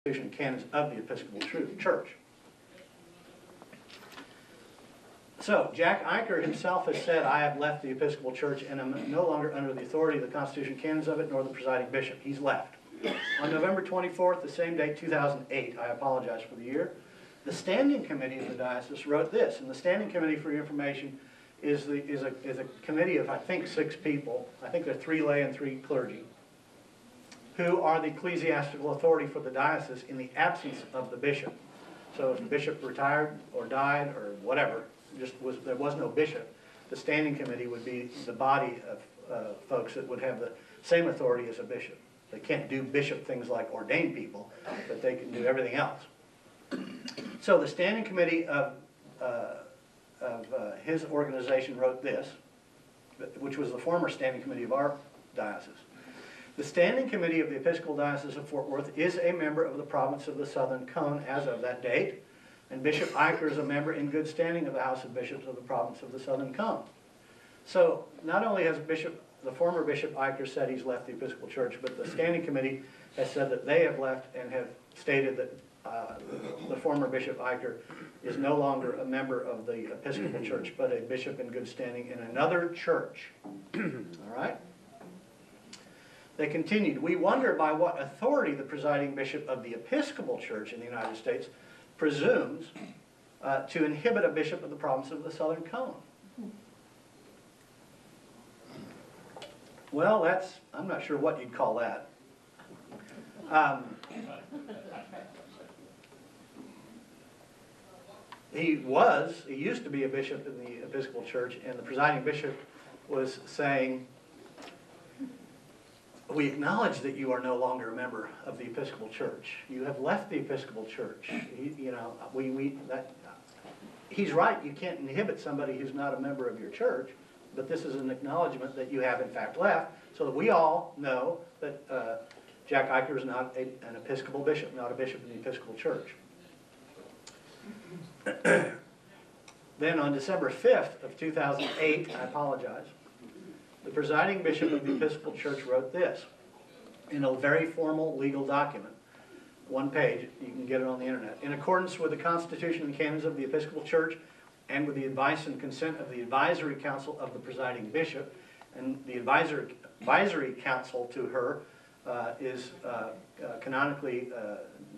and canons of the Episcopal Church. So, Jack Eicher himself has said, I have left the Episcopal Church and am no longer under the authority of the Constitution and canons of it, nor the presiding bishop. He's left. On November 24th, the same date, 2008, I apologize for the year, the Standing Committee of the Diocese wrote this, and the Standing Committee, for your information, is a committee of, I think, 6 people. I think there are 3 lay and 3 clergy, who are the ecclesiastical authority for the diocese in the absence of the bishop. So if the bishop retired or died or whatever, there was no bishop, the Standing Committee would be the body of folks that would have the same authority as a bishop. They can't do bishop things like ordain people, but they can do everything else. So the Standing Committee of his organization wrote this, which was the former Standing Committee of our diocese. The Standing Committee of the Episcopal Diocese of Fort Worth is a member of the province of the Southern Cone as of that date, and Bishop Eicher is a member in good standing of the House of Bishops of the province of the Southern Cone. So not only has the former Bishop Eicher said he's left the Episcopal Church, but the Standing Committee has said that they have left and have stated that the former Bishop Eicher is no longer a member of the Episcopal Church, but a bishop in good standing in another church. All right? They continued, we wonder by what authority the presiding bishop of the Episcopal Church in the United States presumes to inhibit a bishop of the province of the Southern Cone. Well, I'm not sure what you'd call that. He used to be a bishop in the Episcopal Church, and the presiding bishop was saying, we acknowledge that you are no longer a member of the Episcopal Church. You have left the Episcopal Church. He's right, you can't inhibit somebody who's not a member of your church, but this is an acknowledgement that you have in fact left, so that we all know that Jack Eicher is not an Episcopal bishop, not a bishop in the Episcopal Church. Then on December 5th of 2008, I apologize, the presiding bishop of the Episcopal Church wrote this in a very formal legal document, 1 page, you can get it on the internet. In accordance with the Constitution and canons of the Episcopal Church and with the advice and consent of the Advisory Council of the presiding bishop, and the Advisory Council to her is canonically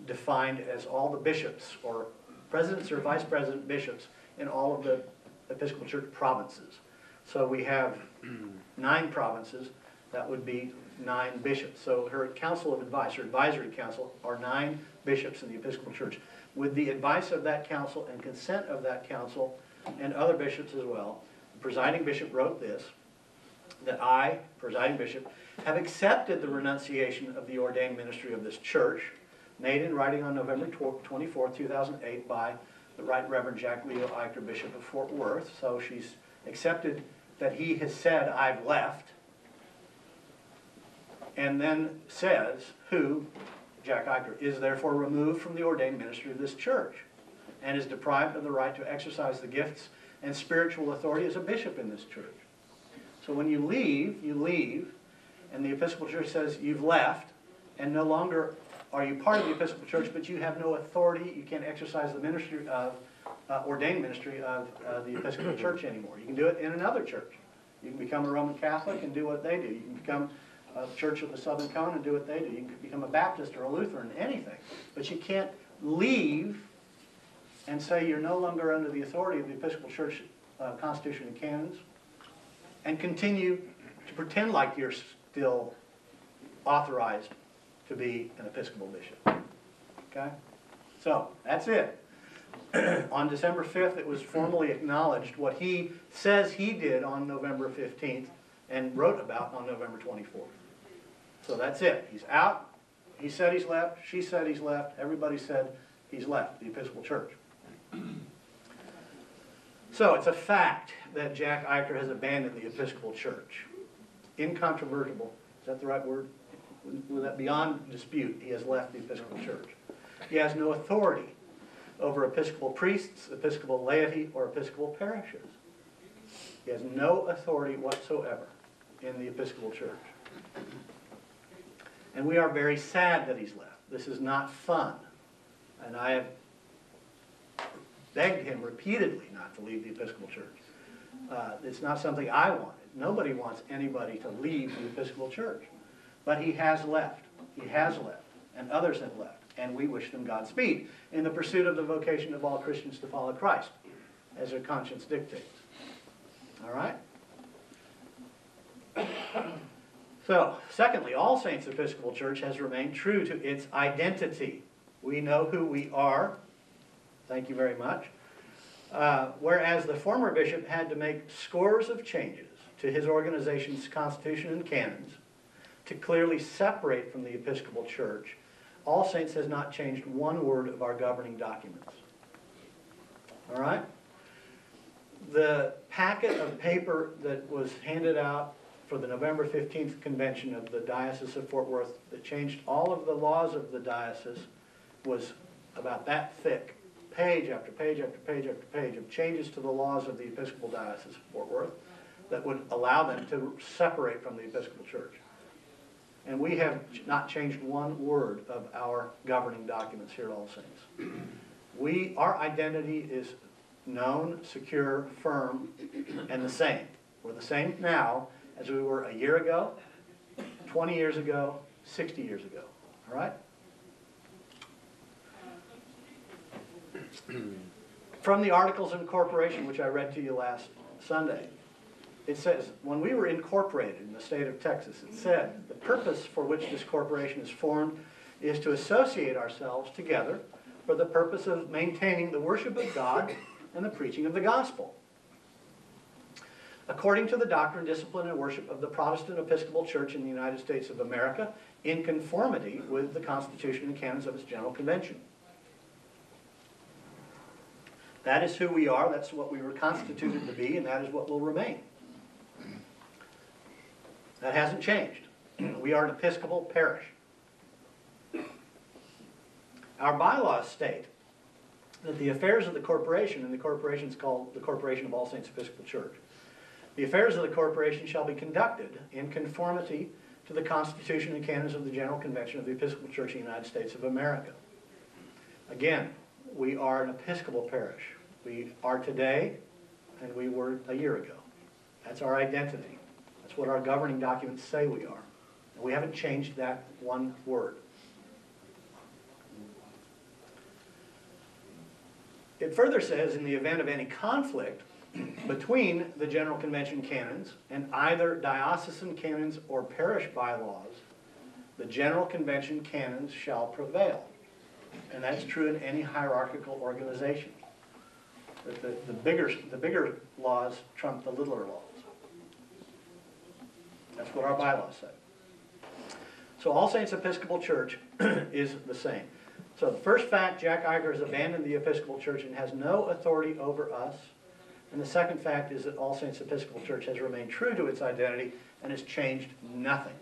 defined as all the bishops or presidents or vice president bishops in all of the Episcopal Church provinces. So we have 9 provinces, that would be 9 bishops. So her council of advice, her advisory council, are 9 bishops in the Episcopal Church. With the advice of that council and consent of that council and other bishops as well, the presiding bishop wrote this, that I, presiding bishop, have accepted the renunciation of the ordained ministry of this church, made in writing on November 24, 2008 by the Right Reverend Jack Leo Eicher, Bishop of Fort Worth. So she's accepted that he has said, I've left, and then says, who, Jack Eicher, is therefore removed from the ordained ministry of this church and is deprived of the right to exercise the gifts and spiritual authority as a bishop in this church. So when you leave, and the Episcopal Church says you've left, and no longer are you part of the Episcopal Church, but you have no authority, you can't exercise the ministry of ordained ministry of the Episcopal Church anymore. You can do it in another church. You can become a Roman Catholic and do what they do. You can become a Church of the Southern Cone and do what they do. You can become a Baptist or a Lutheran, anything. But you can't leave and say you're no longer under the authority of the Episcopal Church Constitution and canons and continue to pretend like you're still authorized to be an Episcopal bishop. Okay? So, that's it. On December 5th, it was formally acknowledged what he says he did on November 15th and wrote about on November 24th. So that's it. He's out. He said he's left. She said he's left. Everybody said he's left the Episcopal Church. So it's a fact that Jack Eicher has abandoned the Episcopal Church. Incontrovertible. Is that the right word? With that beyond dispute, he has left the Episcopal Church. He has no authority over Episcopal priests, Episcopal laity, or Episcopal parishes. He has no authority whatsoever in the Episcopal Church. And we are very sad that he's left. This is not fun. And I have begged him repeatedly not to leave the Episcopal Church. It's not something I wanted. Nobody wants anybody to leave the Episcopal Church. But he has left. He has left. And others have left. And we wish them Godspeed in the pursuit of the vocation of all Christians to follow Christ, as their conscience dictates. All right? So, secondly, All Saints Episcopal Church has remained true to its identity. We know who we are. Thank you very much. Whereas the former bishop had to make scores of changes to his organization's constitution and canons to clearly separate from the Episcopal Church, All Saints has not changed one word of our governing documents. All right? The packet of paper that was handed out for the November 15th convention of the Diocese of Fort Worth that changed all of the laws of the diocese was about that thick, page after page after page after page of changes to the laws of the Episcopal Diocese of Fort Worth that would allow them to separate from the Episcopal Church. And we have not changed one word of our governing documents here at All Saints. Our identity is known, secure, firm, and the same. We're the same now as we were a year ago, 20 years ago, 60 years ago. All right? From the Articles of Incorporation, which I read to you last Sunday, it says, when we were incorporated in the state of Texas, it said, the purpose for which this corporation is formed is to associate ourselves together for the purpose of maintaining the worship of God and the preaching of the gospel, according to the doctrine, discipline, and worship of the Protestant Episcopal Church in the United States of America, in conformity with the Constitution and canons of its General Convention. That is who we are, that's what we were constituted to be, and that is what will remain. That hasn't changed. We are an Episcopal parish. Our bylaws state that the affairs of the corporation, and the corporation is called the Corporation of All Saints Episcopal Church, the affairs of the corporation shall be conducted in conformity to the Constitution and canons of the General Convention of the Episcopal Church of the United States of America. Again, we are an Episcopal parish. We are today, and we were a year ago. That's our identity. That's what our governing documents say we are. And we haven't changed that one word. It further says, in the event of any conflict between the General Convention canons and either diocesan canons or parish bylaws, the General Convention canons shall prevail. And that's true in any hierarchical organization. The bigger laws trump the littler laws. That's what our bylaws say. So All Saints Episcopal Church is the same. So the first fact, Jack Iger has abandoned the Episcopal Church and has no authority over us. And the second fact is that All Saints Episcopal Church has remained true to its identity and has changed nothing.